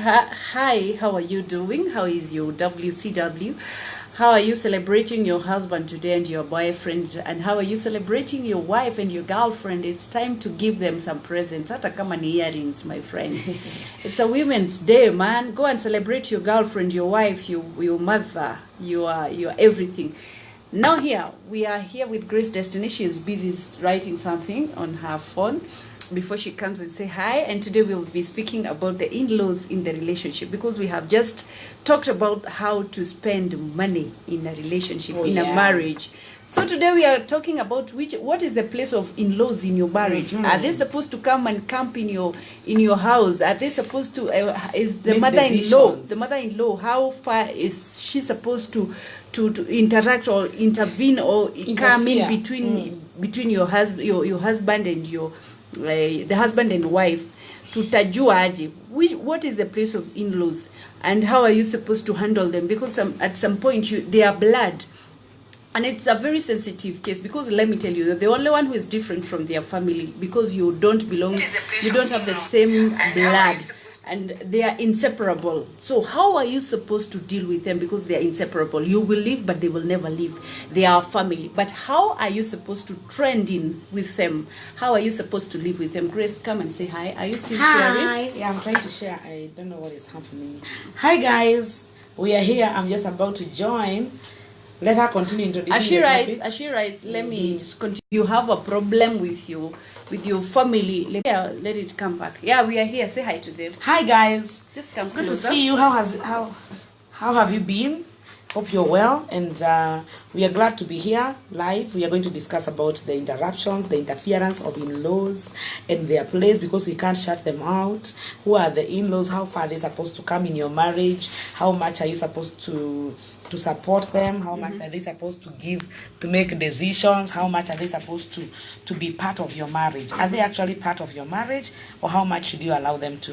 Hi, how are you doing? How is your WCW? How are you celebrating your husband today and your boyfriend? And how are you celebrating your wife and your girlfriend? It's time to give them some presents. Hata kama ni earrings, my friend. It's a Women's Day, man. Go and celebrate your girlfriend, your wife, your mother, your everything. Now we are here with Grace Destiny. She is busy writing something on her phone before she comes and say hi. And today we'll be speaking about the in-laws in the relationship, because we have just talked about how to spend money in a relationship, a marriage. So today we are talking about what is the place of in-laws in your marriage. Are they supposed to come and camp in your house? Are they supposed to is the mother-in-law, how far is she supposed to interact or intervene or come in between your husband and the husband and wife? Tutajua aje what is the place of in-laws and how are you supposed to handle them? Because at some point they are blood. And it's a very sensitive case, because let me tell you, you're the only one who is different from their family, because you don't belong, you don't have the same blood, and they are inseparable. So how are you supposed to deal with them? Because they are inseparable. You will live, but they will never leave. They are family. But how are you supposed to trend in with them? How are you supposed to live with them? Grace, come and say hi. Are you still sharing? Hi. Yeah, I'm trying to share. I don't know what is happening. Hi, guys. We are here. I'm just about to join. Let her continue introducing As she writes, let me just continue. You have a problem with your family. Let it come back. Yeah, we are here. Say hi to them. Hi, guys. Just come Good closer. to see you. How have you been? Hope you're well, and we are glad to be here live. We are going to discuss about the interruptions, the interference of in-laws and their place, because we can't shut them out. Who are the in-laws? How far are they supposed to come in your marriage? How much are you supposed to support them? How much are they supposed to give to make decisions? How much are they supposed to be part of your marriage? Are they actually part of your marriage, or how much should you allow them to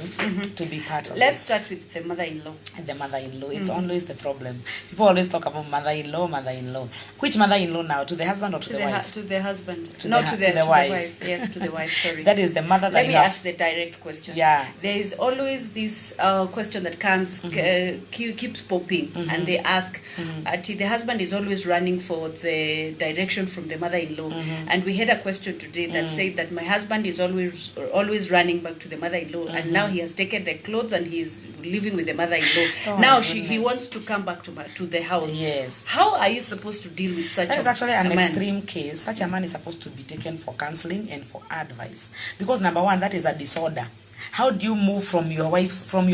be part of it? Let's start with the mother-in-law. The mother-in-law. It's always the problem. People always talk about mother-in-law. Which mother-in-law now? To the husband or to the wife? To the husband. To the wife. Yes, to the wife. Sorry. That is the mother. Let me ask the direct question. Yeah. There is always this question that comes, keeps popping, and they ask, the husband is always running for the direction from the mother-in-law. And we had a question today that said that my husband is always running back to the mother-in-law, and now he has taken the clothes and he's living with the mother-in-law. Now he wants to come back to the house. Yes. How are you supposed to deal with such That is actually an man? extreme case. Such a man is supposed to be taken for counseling and for advice, because number one, that is a disorder. How do you move from your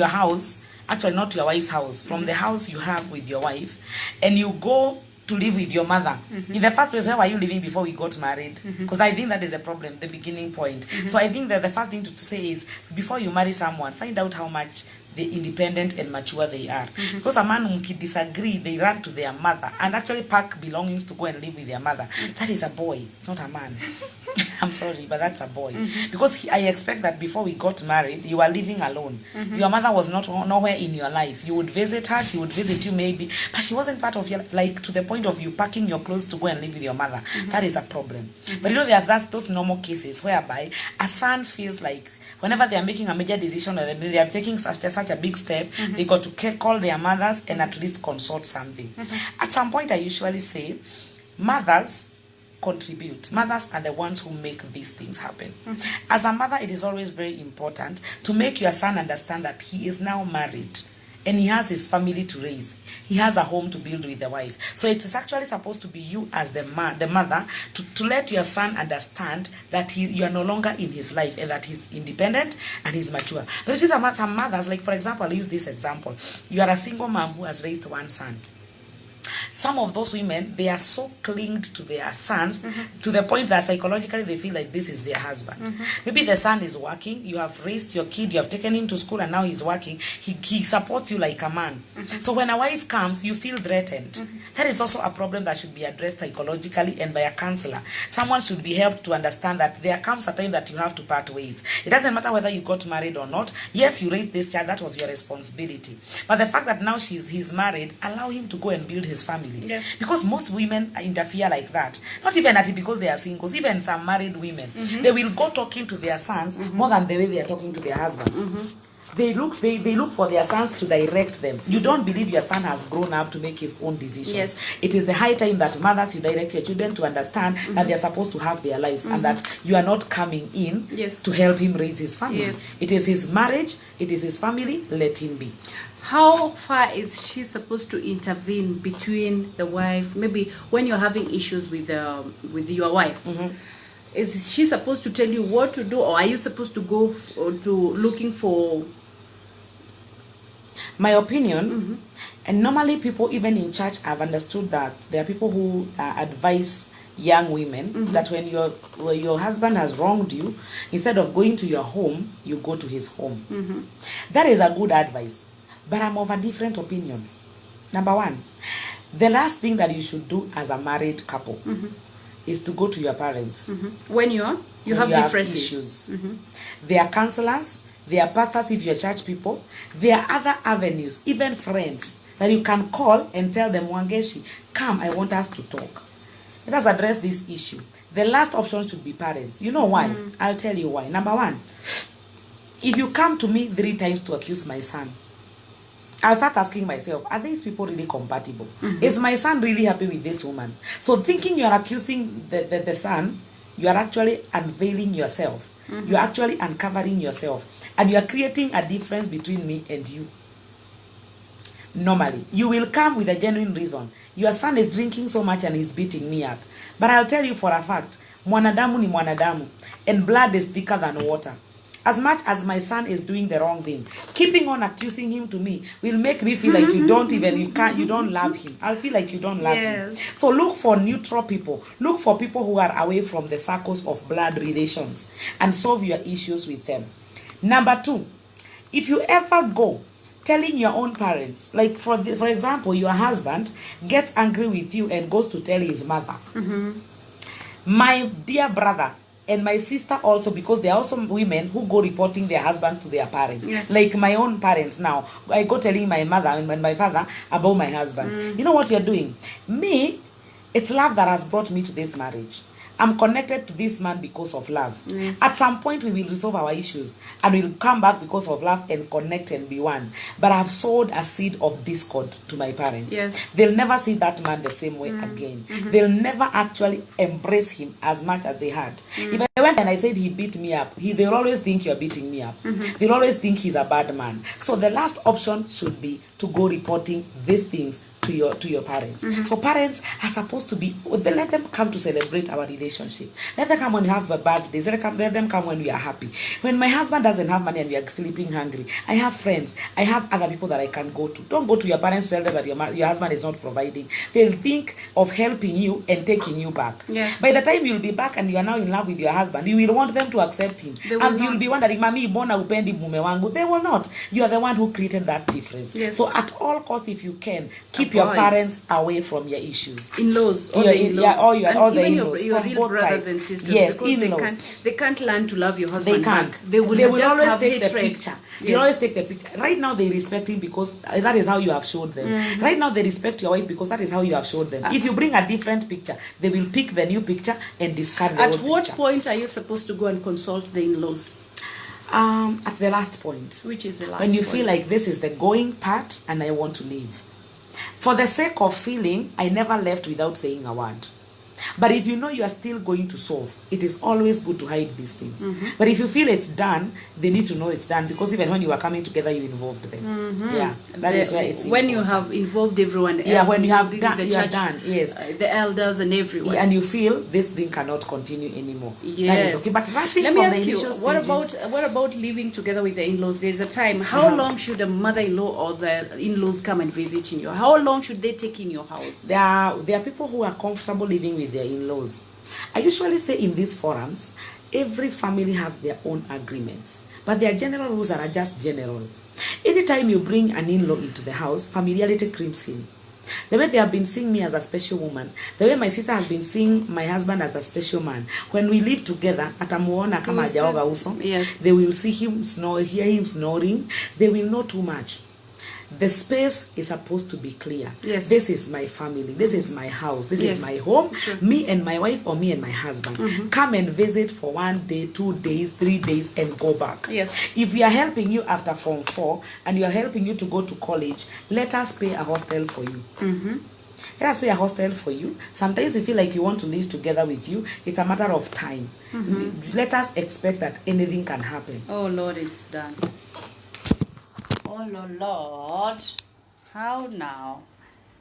house? Actually, not your wife's house, from the house you have with your wife, and you go to live with your mother. In the first place, where were you living before we got married? Because I think that is the problem, the beginning point. So I think that the first thing to say is, before you marry someone, find out how much the independent and mature they are. Because a man who disagree, they run to their mother and actually pack belongings to go and live with their mother. That is a boy. It's not a man. I'm sorry, but that's a boy. Because I expect that before we got married, you were living alone. Your mother was nowhere in your life. You would visit her, she would visit you maybe, but she wasn't part of your life, like to the point of you packing your clothes to go and live with your mother. That is a problem. But you know, there's those normal cases whereby a son feels like whenever they are making a major decision, or they are taking such a big step, they got to call their mothers and at least consult something. At some point, I usually say, mothers contribute. Mothers are the ones who make these things happen. As a mother, it is always very important to make your son understand that he is now married and he has his family to raise. He has a home to build with the wife. So it is actually supposed to be you as the mother to let your son understand that you are no longer in his life, and that he's independent and he's mature. But you see, some mothers, like for example, I'll use this example. You are a single mom who has raised one son. Some of those women, they are so clinged to their sons to the point that psychologically they feel like this is their husband. Maybe the son is working, you have raised your kid, you have taken him to school, and now he's working. He supports you like a man. So when a wife comes, you feel threatened. That is also a problem that should be addressed psychologically and by a counselor. Someone should be helped to understand that there comes a time that you have to part ways. It doesn't matter whether you got married or not. Yes, you raised this child, that was your responsibility. But the fact that now he's married, allow him to go and build his family. Yes. Because most women interfere like that. Not even at it because they are singles. Even some married women, they will go talking to their sons more than the way they are talking to their husbands. they look for their sons to direct them. You don't believe your son has grown up to make his own decisions. Yes. It is the high time that mothers, you direct your children to understand that they're supposed to have their lives and that you are not coming in Yes. to help him raise his family. Yes. It is his marriage, it is his family, let him be. How far is she supposed to intervene between the wife? Maybe when you're having issues with your wife, is she supposed to tell you what to do, or are you supposed to go to looking for? My opinion, and normally people even in church have understood that there are people who advise young women that when your husband has wronged you, instead of going to your home, you go to his home. That is a good advice, but I'm of a different opinion. Number one, the last thing that you should do as a married couple is to go to your parents When you have different issues. They are counselors, they are pastors if you're church people. There are other avenues, even friends, that you can call and tell them, Wangeshi, come, I want us to talk. Let us address this issue. The last option should be parents. You know why? I'll tell you why. Number one, if you come to me 3 times to accuse my son, I'll start asking myself, are these people really compatible? Is my son really happy with this woman? So thinking you are accusing the son, you are actually unveiling yourself. You are actually uncovering yourself. And you are creating a difference between me and you. Normally, you will come with a genuine reason. Your son is drinking so much and he's beating me up. But I'll tell you for a fact, mwanadamu ni mwanadamu, and blood is thicker than water. As much as my son is doing the wrong thing, keeping on accusing him to me will make me feel like you don't love him. I'll feel like you don't love him. So look for neutral people. Look for people who are away from the circles of blood relations and solve your issues with them. Number 2, if you ever go telling your own parents, like for example, your husband gets angry with you and goes to tell his mother, my dear brother, and my sister also, because there are also women who go reporting their husbands to their parents. Yes. Like my own parents now. I go telling my mother and my father about my husband. You know what you're doing? Me, it's love that has brought me to this marriage. I'm connected to this man because of love. Yes. At some point, we will resolve our issues and we'll come back because of love and connect and be one. But I've sowed a seed of discord to my parents. Yes. They'll never see that man the same way again. They'll never actually embrace him as much as they had. If I went and I said he beat me up, they'll always think you're beating me up. They'll always think he's a bad man. So the last option should be to go reporting these things to your parents. So parents are supposed to be, let them come to celebrate our relationship. Let them come when we have a bad days. Let them come when we are happy. When my husband doesn't have money and we are sleeping hungry, I have friends. I have other people that I can go to. Don't go to your parents to tell them that your husband is not providing. They'll think of helping you and taking you back. Yes. By the time you'll be back and you are now in love with your husband, you will want them to accept him. And you'll be wondering, Mami, mbona upendi mume wangu? They will not. You are the one who created that difference. Yes. So at all costs, if you can, keep your parents away from your issues. In-laws, all Your- the in-laws. yeah, all your- And all the even in-laws your from real both brothers sides. and sisters. Yes, because in-laws. they can't learn to love your They husband can't. back. They will just always have take hatred. the picture. They Yes. always take the picture. Right now they respect him because that is how you have showed them. Right now they respect your wife because that is how you have showed them. If you bring a different picture, they will pick the new picture and discard the At old what picture. point are you supposed to go and consult the in-laws? At the last point. Which is the last When you point? feel like this is the going part and I want to leave. For the sake of feeling, I never left without saying a word. But if you know you are still going to solve, it is always good to hide these things. But if you feel it's done, they need to know it's done because even when you were coming together, you involved them. Yeah, that is where it's when you important. have involved everyone else, Yeah, when you have including done, the you are church, done. Yes. the elders and everyone. Yeah, and you feel this thing cannot continue anymore. That Yes. is okay. But rushing Let me from the ask you, initial what stages, about living together with the in-laws? There's a time. How long should the mother-in-law or the in-laws come and visit in your? How long should they take in your house? there are people who are comfortable living with their in-laws. I usually say in these forums, every family have their own agreements, but their general rules are just general. Anytime you bring an in-law into the house, familiarity creeps in. The way they have been seeing me as a special woman, the way my sister has been seeing my husband as a special man, when we live together, atamuona kama hajaoga uso, Yes. they will see him snore, hear him snoring, they will know too much. The space is supposed to be clear. Yes. This is my family. This is my house. This Yes. is my home. Sure. Me and my wife or me and my husband. Come and visit for 1 day, 2 days, 3 days and go back. Yes. If we are helping you after Form 4 and we are helping you to go to college, let us pay a hostel for you. Let us pay a hostel for you. Sometimes you feel like you want to live together with you. It's a matter of time. Let us expect that anything can happen. Oh Lord, it's done. Oh Lord, how now?